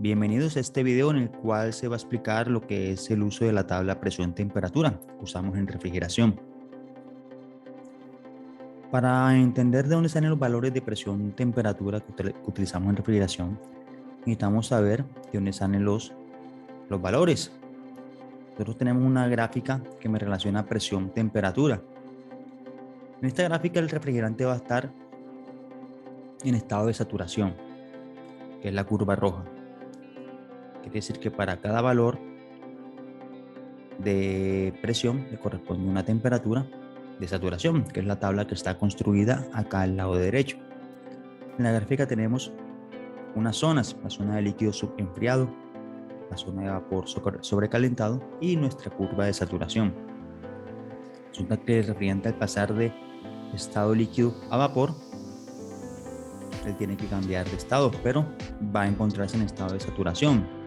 Bienvenidos a este video en el cual se va a explicar lo que es el uso de la tabla presión-temperatura que usamos en refrigeración. Para entender de dónde salen los valores de presión-temperatura que utilizamos en refrigeración, necesitamos saber de dónde salen los valores. Nosotros tenemos una gráfica que me relaciona presión-temperatura. En esta gráfica el refrigerante va a estar en estado de saturación, que es la curva roja. Quiere decir que para cada valor de presión le corresponde una temperatura de saturación, que es la tabla que está construida acá al lado derecho. En la gráfica tenemos unas zonas, la zona de líquido subenfriado, la zona de vapor sobrecalentado y nuestra curva de saturación. Resulta que el refrigerante al pasar de estado líquido a vapor, él tiene que cambiar de estado, pero va a encontrarse en estado de saturación.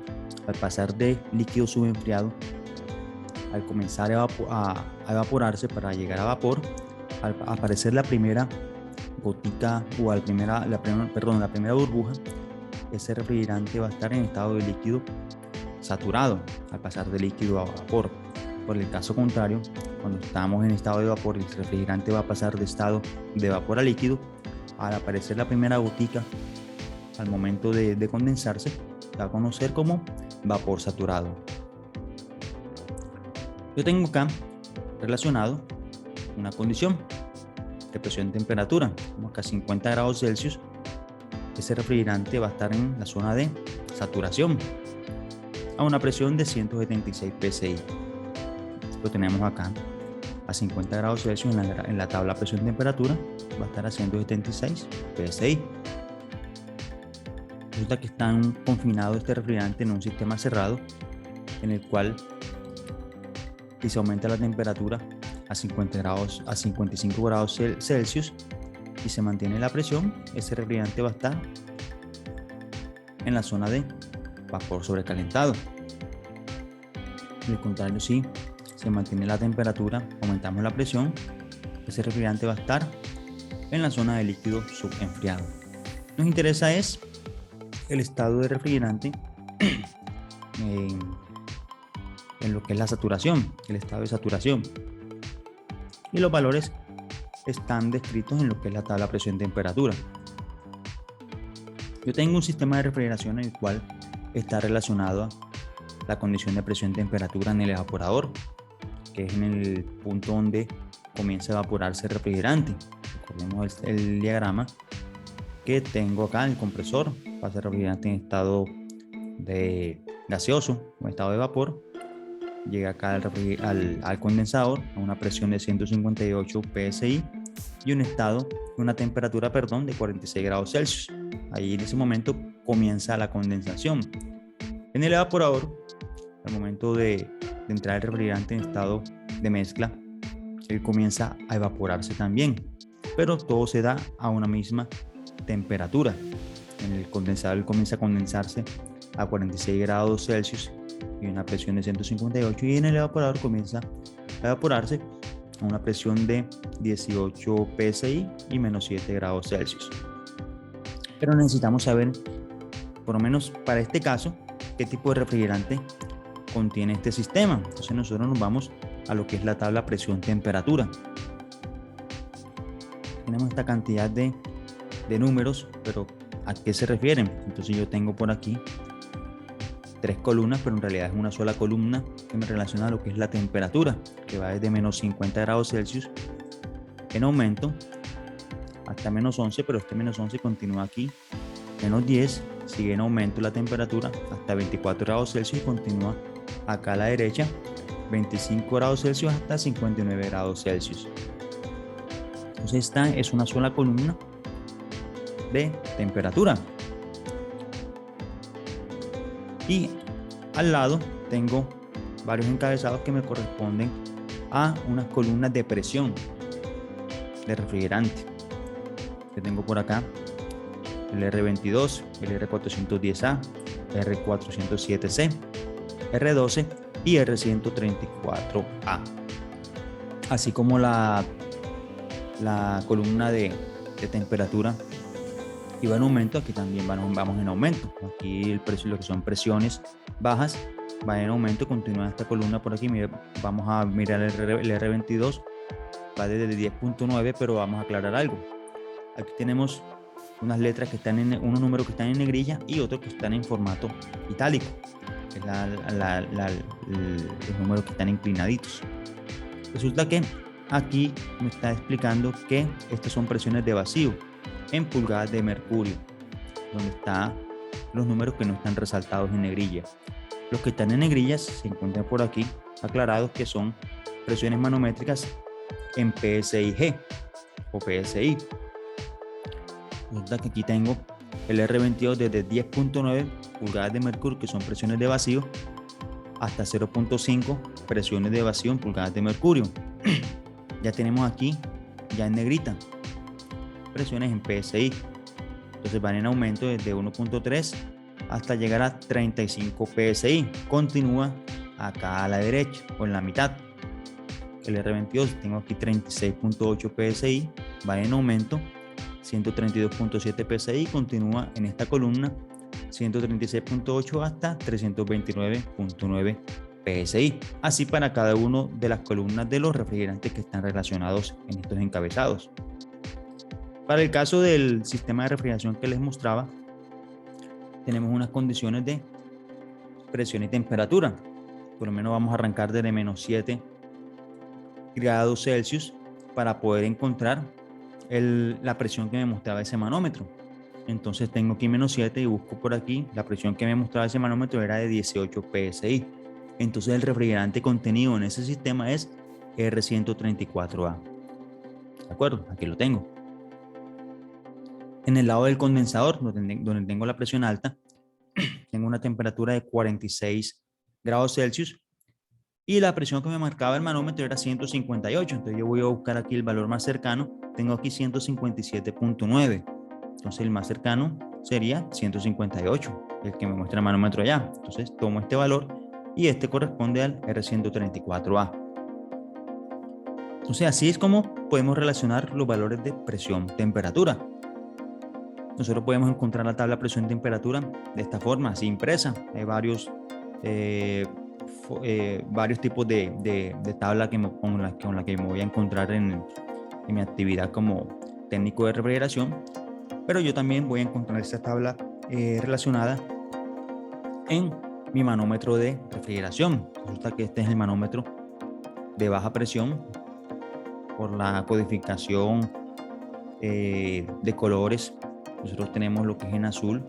Al pasar de líquido subenfriado, al comenzar a evaporarse para llegar a vapor, al aparecer la primera gotica o la primera burbuja, ese refrigerante va a estar en estado de líquido saturado al pasar de líquido a vapor. Por el caso contrario, cuando estamos en estado de vapor, el refrigerante va a pasar de estado de vapor a líquido. Al aparecer la primera gotica, al momento de condensarse, se va a conocer como vapor saturado. Yo tengo acá relacionado una condición de presión-temperatura, como acá 50 grados Celsius. Ese refrigerante va a estar en la zona de saturación a una presión de 176 psi. Lo tenemos acá a 50 grados Celsius en la tabla presión-temperatura, va a estar a 176 psi. Resulta que está confinado este refrigerante en un sistema cerrado en el cual, si se aumenta la temperatura a 55 grados Celsius y se mantiene la presión, ese refrigerante va a estar en la zona de vapor sobrecalentado. Al contrario, si se mantiene la temperatura, aumentamos la presión, ese refrigerante va a estar en la zona de líquido subenfriado. Nos interesa es el estado de refrigerante en lo que es la saturación, el estado de saturación. Y los valores están descritos en lo que es la tabla presión-temperatura. Yo tengo un sistema de refrigeración en el cual está relacionado a la condición de presión-temperatura en el evaporador, que es en el punto donde comienza a evaporarse el refrigerante. Recordemos el diagrama que tengo acá, el compresor, pasa el refrigerante en estado de gaseoso o estado de vapor, llega acá al condensador a una presión de 158 psi y una temperatura de 46 grados Celsius. Ahí en ese momento comienza la condensación. En el evaporador, al momento de entrar el refrigerante en estado de mezcla, él comienza a evaporarse también, pero todo se da a una misma temperatura. En el condensador él comienza a condensarse a 46 grados Celsius y una presión de 158, y en el evaporador comienza a evaporarse a una presión de 18 psi y menos 7 grados Celsius. Pero necesitamos saber, por lo menos para este caso, qué tipo de refrigerante contiene este sistema. Entonces nosotros nos vamos a lo que es la tabla presión-temperatura. Tenemos esta cantidad de números, pero ¿a qué se refieren? Entonces yo tengo por aquí 3 columnas, pero en realidad es una sola columna que me relaciona a lo que es la temperatura, que va desde menos 50 grados Celsius en aumento hasta menos 11, pero este menos 11 continúa aquí, menos 10, sigue en aumento la temperatura hasta 24 grados Celsius y continúa acá a la derecha, 25 grados Celsius hasta 59 grados Celsius. Entonces esta es una sola columna de temperatura. Y al lado tengo varios encabezados que me corresponden a unas columnas de presión de refrigerante. Que tengo por acá el R22, el R410A, R407C, R12 y R134A. Así como la columna de temperatura y va en aumento, aquí también vamos en aumento. Aquí el precio, lo que son presiones bajas, va en aumento, continúa esta columna por aquí. Vamos a mirar el R22, va desde 10.9, pero vamos a aclarar algo. Aquí tenemos unos números que están en negrilla y otros que están en formato itálico, que es los números que están inclinaditos. Resulta que aquí me está explicando que estas son presiones de vacío en pulgadas de mercurio, donde están los números que no están resaltados en negrilla. Los que están en negrillas se encuentran por aquí aclarados, que son presiones manométricas en PSI-G o PSI. Resulta que aquí tengo el R22 desde 10.9 pulgadas de mercurio, que son presiones de vacío, hasta 0.5 presiones de vacío en pulgadas de mercurio. Ya tenemos aquí, ya en negrita, presiones en PSI. Entonces van en aumento desde 1.3 hasta llegar a 35 PSI. Continúa acá a la derecha o en la mitad. El R22, tengo aquí 36.8 PSI, va en aumento, 132.7 PSI, continúa en esta columna, 136.8 hasta 329.9 PSI. Así para cada una de las columnas de los refrigerantes que están relacionados en estos encabezados. Para el caso del sistema de refrigeración que les mostraba, tenemos unas condiciones de presión y temperatura. Por lo menos vamos a arrancar desde menos 7 grados Celsius para poder encontrar la presión que me mostraba ese manómetro. Entonces tengo aquí menos 7 y busco por aquí, la presión que me mostraba ese manómetro era de 18 PSI. Entonces el refrigerante contenido en ese sistema es R134A. ¿De acuerdo? Aquí lo tengo. En el lado del condensador, donde tengo la presión alta, tengo una temperatura de 46 grados Celsius y la presión que me marcaba el manómetro era 158. Entonces yo voy a buscar aquí el valor más cercano. Tengo aquí 157.9. Entonces el más cercano sería 158, el que me muestra el manómetro allá. Entonces tomo este valor y este corresponde al R134A. Entonces así es como podemos relacionar los valores de presión-temperatura. Nosotros podemos encontrar la tabla presión-temperatura de esta forma, así impresa. Hay varios tipos de tabla con la que me voy a encontrar en mi actividad como técnico de refrigeración, pero yo también voy a encontrar esta tabla relacionada en mi manómetro de refrigeración. Resulta que este es el manómetro de baja presión. Por la codificación de colores, nosotros tenemos lo que es en azul,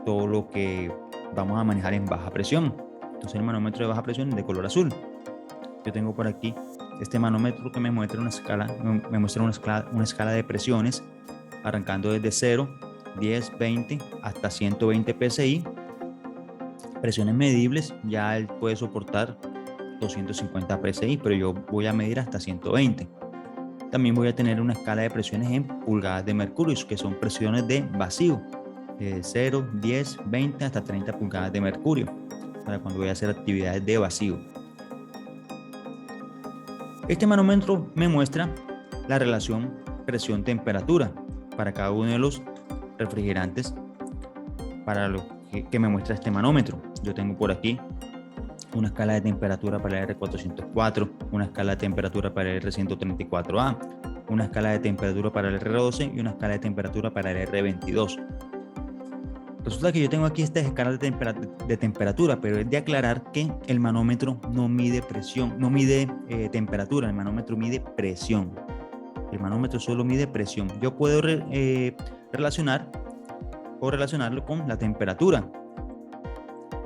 todo lo que vamos a manejar en baja presión. Entonces el manómetro de baja presión es de color azul. Yo tengo por aquí este manómetro que me muestra una escala de presiones, arrancando desde 0, 10, 20 hasta 120 PSI. Presiones medibles, ya él puede soportar 250 PSI, pero yo voy a medir hasta 120. También voy a tener una escala de presiones en pulgadas de mercurio, que son presiones de vacío, de 0, 10, 20 hasta 30 pulgadas de mercurio, para cuando voy a hacer actividades de vacío. Este manómetro me muestra la relación presión-temperatura para cada uno de los refrigerantes para lo que me muestra este manómetro. Yo tengo por aquí una escala de temperatura para el R404, una escala de temperatura para el R134A, una escala de temperatura para el R12 y una escala de temperatura para el R22. Resulta que yo tengo aquí estas escalas de temperatura, pero es de aclarar que el manómetro no mide presión, no mide temperatura, el manómetro mide presión. El manómetro solo mide presión. Yo puedo relacionarlo con la temperatura,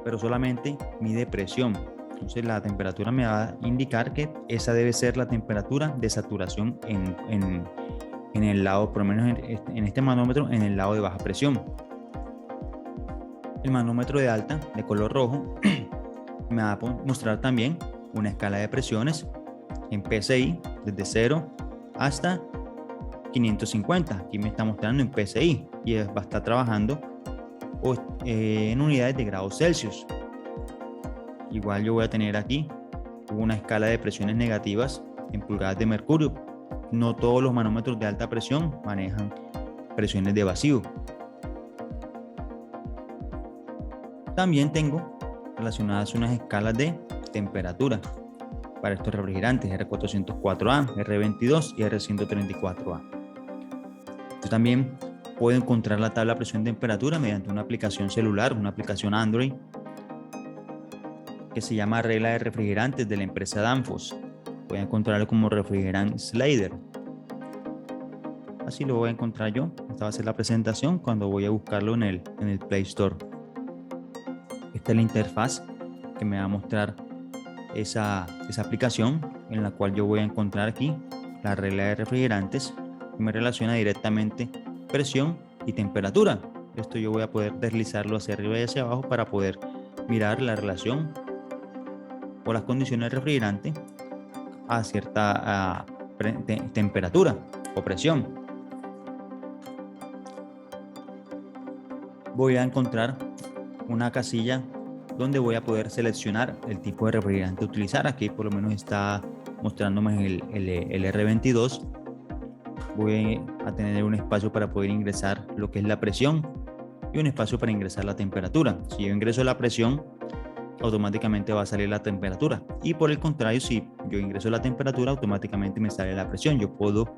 pero solamente mide presión. Entonces la temperatura me va a indicar que esa debe ser la temperatura de saturación en el lado, por lo menos en este manómetro, en el lado de baja presión. El manómetro de alta, de color rojo, me va a mostrar también una escala de presiones en PSI desde 0 hasta 550. Aquí me está mostrando en PSI y va a estar trabajando en unidades de grados Celsius. Igual yo voy a tener aquí una escala de presiones negativas en pulgadas de mercurio. No todos los manómetros de alta presión manejan presiones de vacío. También tengo relacionadas unas escalas de temperatura para estos refrigerantes R404A, R22 y R134A. Yo también puedo encontrar la tabla de presión y temperatura mediante una aplicación celular, una aplicación Android que se llama Regla de Refrigerantes de la empresa Danfoss. Voy a encontrarlo como refrigerante Slider. Así lo voy a encontrar yo. Esta va a ser la presentación cuando voy a buscarlo en el Play Store. Esta es la interfaz que me va a mostrar esa aplicación en la cual yo voy a encontrar aquí la regla de refrigerantes que me relaciona directamente presión y temperatura. Esto yo voy a poder deslizarlo hacia arriba y hacia abajo para poder mirar la relación o las condiciones del refrigerante a cierta temperatura o presión. Voy a encontrar una casilla donde voy a poder seleccionar el tipo de refrigerante a utilizar. Aquí por lo menos está mostrándome el R22. Voy a tener un espacio para poder ingresar lo que es la presión y un espacio para ingresar la temperatura. Si yo ingreso la presión, automáticamente va a salir la temperatura, y por el contrario, si yo ingreso la temperatura, automáticamente me sale la presión. Yo puedo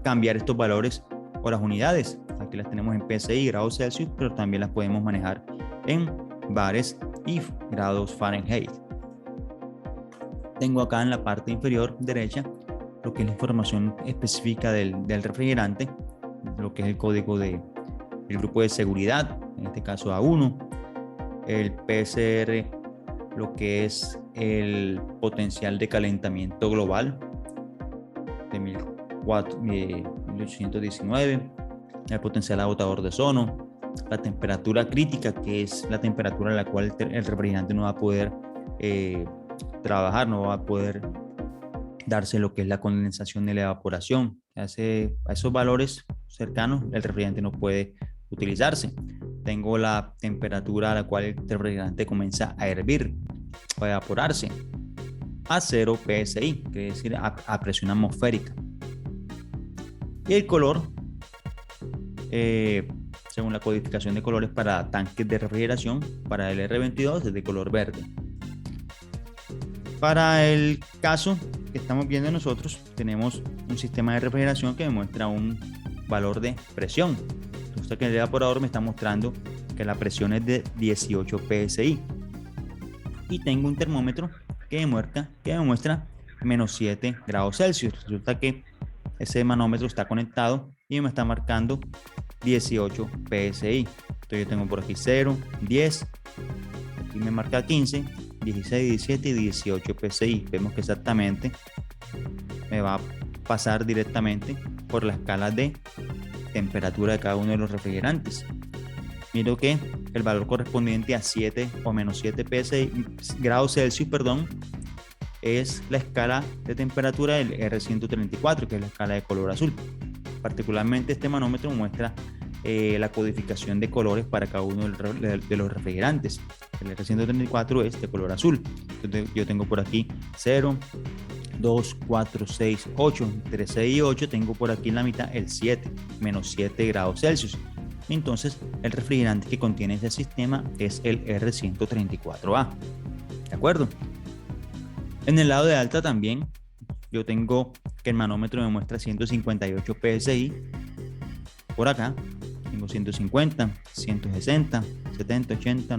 cambiar estos valores o las unidades. Aquí las tenemos en PSI, grados Celsius, pero también las podemos manejar en bares y grados Fahrenheit. Tengo acá en la parte inferior derecha lo que es la información específica del refrigerante, lo que es el código del grupo de seguridad, en este caso A1, el PSR, lo que es el potencial de calentamiento global de 1819, el potencial agotador de ozono, la temperatura crítica, que es la temperatura a la cual el refrigerante no va a poder trabajar, no va a poder darse lo que es la condensación y la evaporación. A esos valores cercanos el refrigerante no puede utilizarse. Tengo la temperatura a la cual el refrigerante comienza a hervir o a evaporarse a 0 PSI, que quiere decir a presión atmosférica. Y el color, según la codificación de colores para tanques de refrigeración, para el R22 es de color verde. Para el caso que estamos viendo nosotros, tenemos un sistema de refrigeración que me muestra un valor de presión. Entonces, que el evaporador me está mostrando que la presión es de 18 PSI. Y tengo un termómetro que me muestra menos 7 grados Celsius. Resulta que ese manómetro está conectado y me está marcando 18 PSI. Entonces yo tengo por aquí 0, 10, aquí me marca 15, 16, 17 y 18 PSI. Vemos que exactamente me va a pasar directamente por la escala de temperatura de cada uno de los refrigerantes. Miro que el valor correspondiente a 7 o menos 7 PSI, grados Celsius, es la escala de temperatura del R134, que es la escala de color azul. Particularmente este manómetro muestra la codificación de colores para cada uno de los refrigerantes. El R134 es de color azul. Entonces, yo tengo por aquí 0, 2, 4, 6, 8. Entre 6 y 8 tengo por aquí en la mitad el 7, menos 7 grados Celsius. Entonces, el refrigerante que contiene ese sistema es el R134A. ¿De acuerdo? En el lado de alta también yo tengo que el manómetro me muestra 158 PSI. Por acá tengo 150, 160, 70, 80,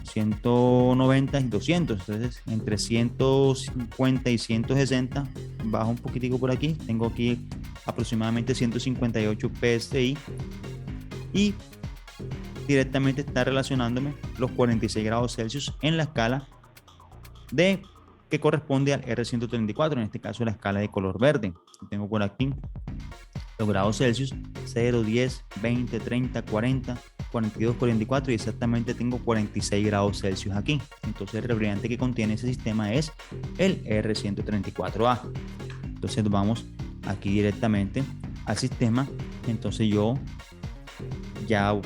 190 y 200. Entonces, entre 150 y 160, bajo un poquitico por aquí. Tengo aquí aproximadamente 158 PSI. Y directamente está relacionándome los 46 grados Celsius en la escala que corresponde al R134, en este caso la escala de color verde. Tengo por aquí los grados Celsius 0, 10, 20, 30, 40, 42, 44 y exactamente tengo 46 grados Celsius aquí. Entonces el refrigerante que contiene ese sistema es el R134A. Entonces vamos aquí directamente al sistema. Entonces yo ya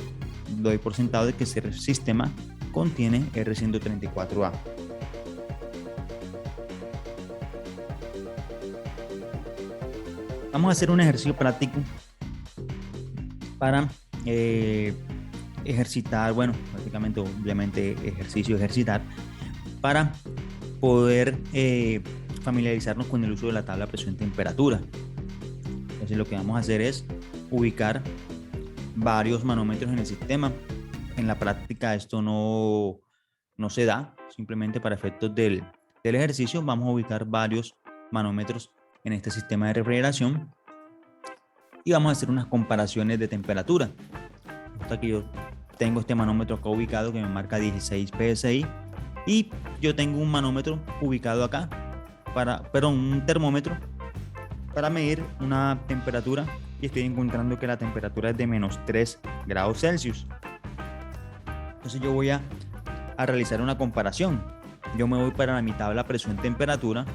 doy por sentado de que ese sistema contiene R134A. Vamos a hacer un ejercicio práctico para ejercitar, bueno, prácticamente obviamente ejercicio, ejercitar, para poder familiarizarnos con el uso de la tabla presión-temperatura. Entonces lo que vamos a hacer es ubicar varios manómetros en el sistema. En la práctica esto no se da, simplemente para efectos del ejercicio vamos a ubicar varios manómetros en este sistema de refrigeración y vamos a hacer unas comparaciones de temperatura. Hasta que yo tengo este manómetro acá ubicado que me marca 16 psi y yo tengo un manómetro ubicado acá, un termómetro para medir una temperatura y estoy encontrando que la temperatura es de menos 3 grados Celsius. Entonces yo voy a realizar una comparación. Yo me voy para mi tabla presión-temperatura,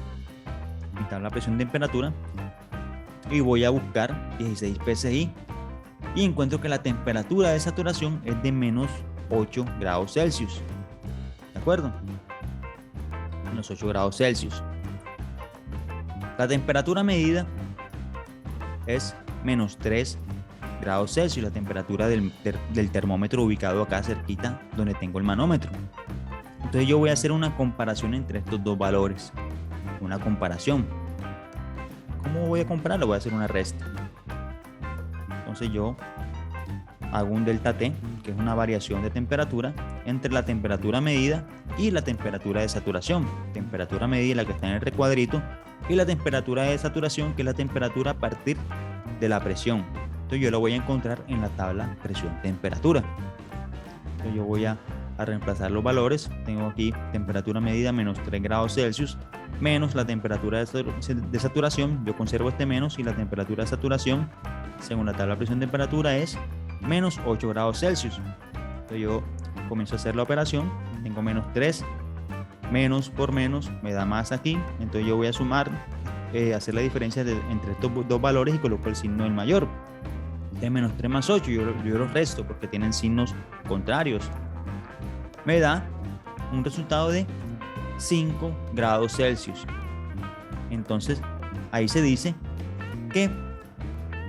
y voy a buscar 16 psi y encuentro que la temperatura de saturación es de menos 8 grados Celsius. ¿De acuerdo? Menos 8 grados Celsius. La temperatura medida es menos 3 grados Celsius, la temperatura del termómetro ubicado acá cerquita donde tengo el manómetro. Entonces yo voy a hacer una comparación entre estos dos valores. Una comparación. ¿Cómo voy a compararlo? Voy a hacer una resta. Entonces yo hago un delta T, que es una variación de temperatura entre la temperatura medida y la temperatura de saturación. Temperatura medida, la que está en el recuadrito, y la temperatura de saturación, que es la temperatura a partir de la presión. Entonces yo lo voy a encontrar en la tabla presión-temperatura. Entonces yo voy a reemplazar los valores. Tengo aquí temperatura medida menos 3 grados Celsius menos la temperatura de saturación. Yo conservo este menos y la temperatura de saturación según la tabla presión-temperatura es menos 8 grados Celsius. Entonces yo comienzo a hacer la operación. Tengo menos 3, menos por menos me da más aquí. Entonces yo voy a sumar, hacer la diferencia entre estos dos valores y coloco el signo del mayor. De menos 3 más 8, yo los resto porque tienen signos contrarios. Me da un resultado de 5 grados Celsius. Entonces, ahí se dice que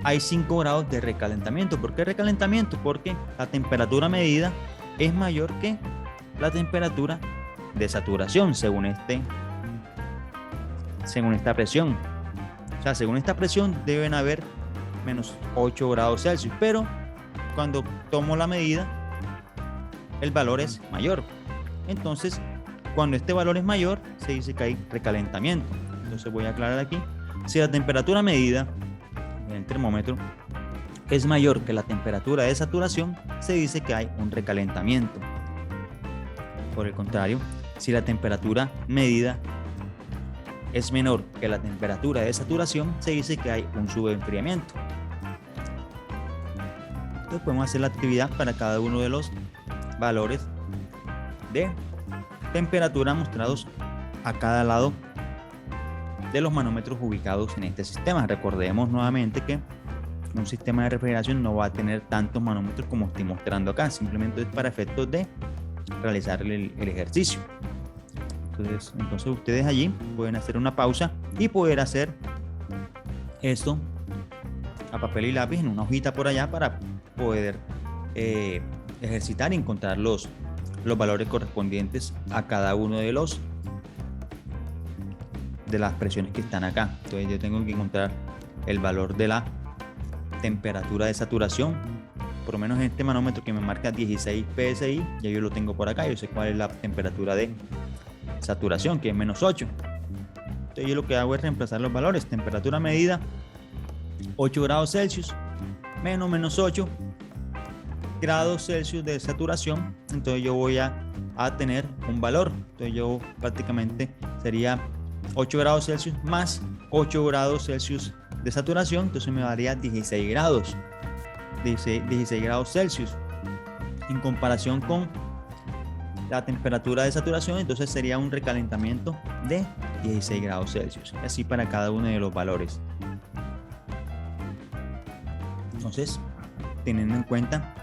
hay 5 grados de recalentamiento. ¿Por qué recalentamiento? Porque la temperatura medida es mayor que la temperatura de saturación según esta presión. O sea, según esta presión deben haber menos 8 grados Celsius, pero cuando tomo la medida el valor es mayor. Entonces cuando este valor es mayor se dice que hay recalentamiento. Entonces voy a aclarar aquí: si la temperatura medida en el termómetro es mayor que la temperatura de saturación, se dice que hay un recalentamiento. Por el contrario, si la temperatura medida es menor que la temperatura de saturación, se dice que hay un subenfriamiento. Entonces podemos hacer la actividad para cada uno de los valores de temperatura mostrados a cada lado de los manómetros ubicados en este sistema. Recordemos nuevamente que un sistema de refrigeración no va a tener tantos manómetros como estoy mostrando acá, simplemente es para efectos de realizar el ejercicio. Entonces ustedes allí pueden hacer una pausa y poder hacer esto a papel y lápiz en una hojita por allá para poder ejercitar y encontrar los valores correspondientes a cada uno de las presiones que están acá. Entonces yo tengo que encontrar el valor de la temperatura de saturación. Por lo menos en este manómetro que me marca 16 psi, ya yo lo tengo por acá. Yo sé cuál es la temperatura de saturación, que es menos 8. Entonces yo lo que hago es reemplazar los valores. Temperatura medida 8 grados Celsius menos 8 grados Celsius de saturación. Entonces yo voy a tener un valor. Entonces yo prácticamente sería 8 grados Celsius más 8 grados Celsius de saturación. Entonces me daría 16 grados. 16 grados Celsius. En comparación con la temperatura de saturación, entonces sería un recalentamiento de 16 grados Celsius. Así para cada uno de los valores. Entonces, teniendo en cuenta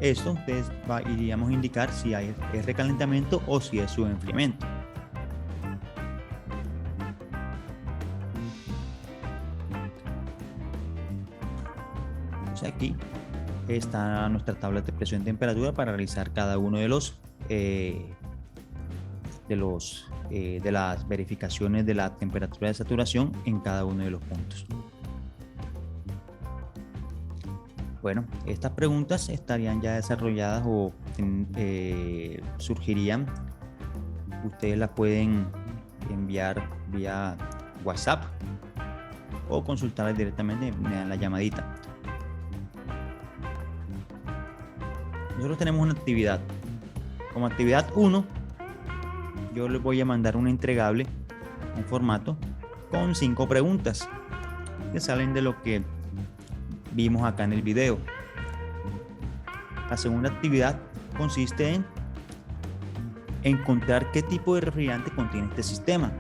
esto, ustedes iríamos a indicar si es recalentamiento o si es subenfriamiento. Entonces aquí está nuestra tabla de presión y temperatura para realizar cada uno de las verificaciones de la temperatura de saturación en cada uno de los puntos. Bueno, estas preguntas estarían ya desarrolladas o surgirían. Ustedes las pueden enviar vía WhatsApp o consultarlas directamente, me dan la llamadita. Nosotros tenemos una actividad. Como actividad 1, yo les voy a mandar un entregable, un formato con 5 preguntas que salen de lo que vimos acá en el video. La segunda actividad consiste en encontrar qué tipo de refrigerante contiene este sistema.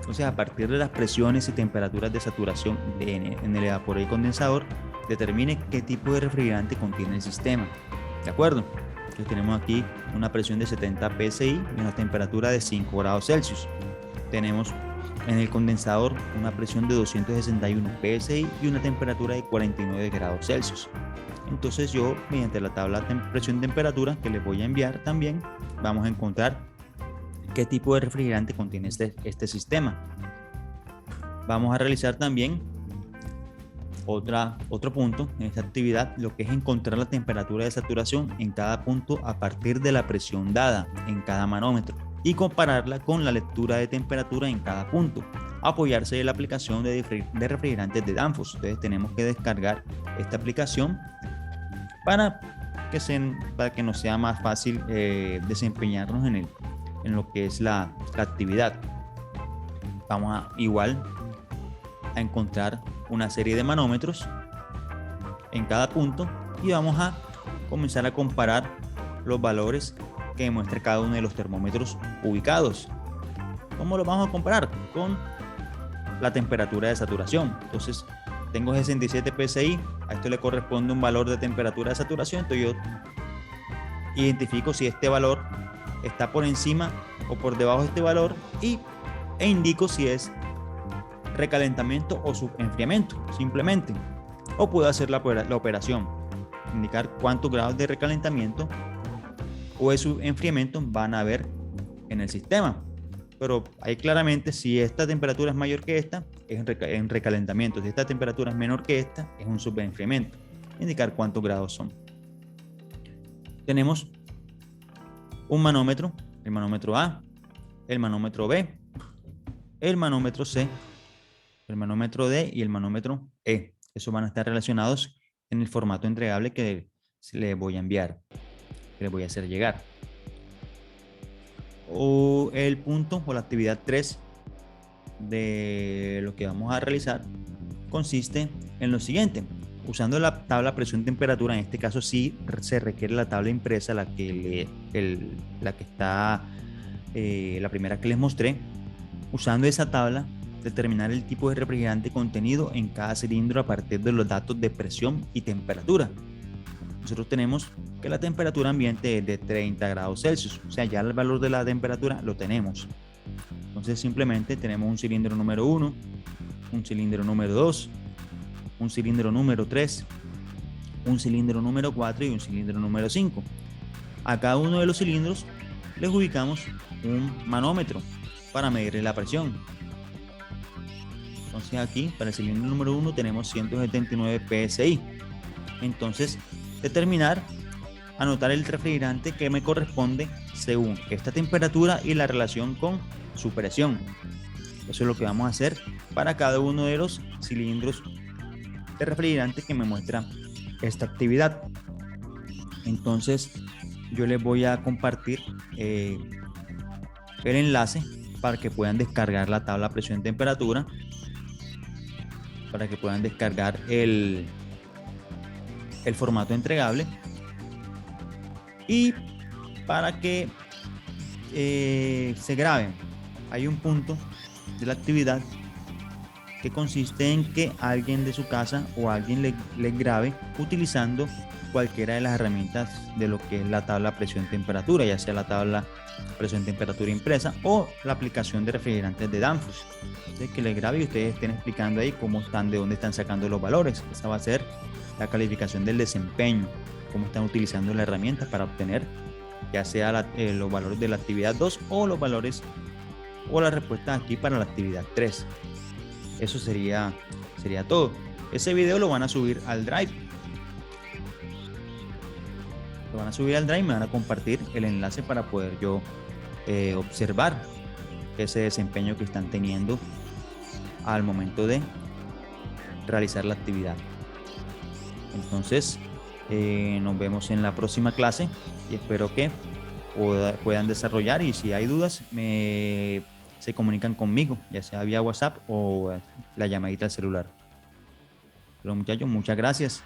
O sea, a partir de las presiones y temperaturas de saturación en el evaporador y condensador, determine qué tipo de refrigerante contiene el sistema. ¿De acuerdo? Entonces tenemos aquí una presión de 70 psi y una temperatura de 5 grados Celsius. Tenemos en el condensador una presión de 261 psi y una temperatura de 49 grados Celsius. Entonces yo, mediante la tabla de presión y temperatura que les voy a enviar también, vamos a encontrar qué tipo de refrigerante contiene este sistema. Vamos a realizar también otro punto en esta actividad, lo que es encontrar la temperatura de saturación en cada punto a partir de la presión dada en cada manómetro y compararla con la lectura de temperatura en cada punto. Apoyarse de la aplicación de refrigerantes de Danfoss. Entonces tenemos que descargar esta aplicación para que nos sea más fácil desempeñarnos en lo que es la actividad. Vamos igual a encontrar una serie de manómetros en cada punto y vamos a comenzar a comparar los valores que demuestra cada uno de los termómetros ubicados. ¿Cómo lo vamos a comparar? Con la temperatura de saturación. Entonces tengo 67 psi, a esto le corresponde un valor de temperatura de saturación, entonces yo identifico si este valor está por encima o por debajo de este valor e indico si es recalentamiento o subenfriamiento, simplemente. O puedo hacer la operación, indicar cuántos grados de recalentamiento o de subenfriamiento van a haber en el sistema. Pero ahí claramente, si esta temperatura es mayor que esta, es en recalentamiento. Si esta temperatura es menor que esta, es un subenfriamiento. Indicar cuántos grados son. Tenemos un manómetro, el manómetro A, el manómetro B, el manómetro C, el manómetro D y el manómetro E. Esos van a estar relacionados en el formato entregable que les voy a enviar, que les voy a hacer llegar. O el punto o la actividad 3 de lo que vamos a realizar consiste en lo siguiente. Usando la tabla presión-temperatura, en este caso sí se requiere la tabla impresa, la primera que les mostré. Usando esa tabla, determinar el tipo de refrigerante contenido en cada cilindro a partir de los datos de presión y temperatura. Nosotros tenemos que la temperatura ambiente es de 30 grados Celsius, o sea, ya el valor de la temperatura lo tenemos. Entonces simplemente tenemos un cilindro número 1, un cilindro número 2, un cilindro número 3, un cilindro número 4 y un cilindro número 5. A cada uno de los cilindros les ubicamos un manómetro para medir la presión. Entonces aquí para el cilindro número 1 tenemos 179 psi. Entonces anotar el refrigerante que me corresponde según esta temperatura y la relación con su presión. Eso es lo que vamos a hacer para cada uno de los cilindros de refrigerante que me muestra esta actividad. Entonces yo les voy a compartir el enlace para que puedan descargar la tabla presión-temperatura, para que puedan descargar el formato entregable y para que se graben. Hay un punto de la actividad que consiste en que alguien de su casa o alguien le grabe utilizando cualquiera de las herramientas de lo que es la tabla presión-temperatura, ya sea la tabla presión-temperatura impresa o la aplicación de refrigerantes de Danfoss. Entonces, que le grabe y ustedes estén explicando ahí cómo están, de dónde están sacando los valores. Esa va a ser la calificación del desempeño, cómo están utilizando la herramienta para obtener ya sea los valores de la actividad 2 o los valores o las respuestas aquí para la actividad 3. Eso sería todo. Ese video lo van a subir al Drive. Lo van a subir al Drive y me van a compartir el enlace para poder yo observar ese desempeño que están teniendo al momento de realizar la actividad. Entonces, nos vemos en la próxima clase y espero que puedan desarrollar, y si hay dudas se comunican conmigo, ya sea vía WhatsApp o la llamadita al celular. Pero muchachos, muchas gracias.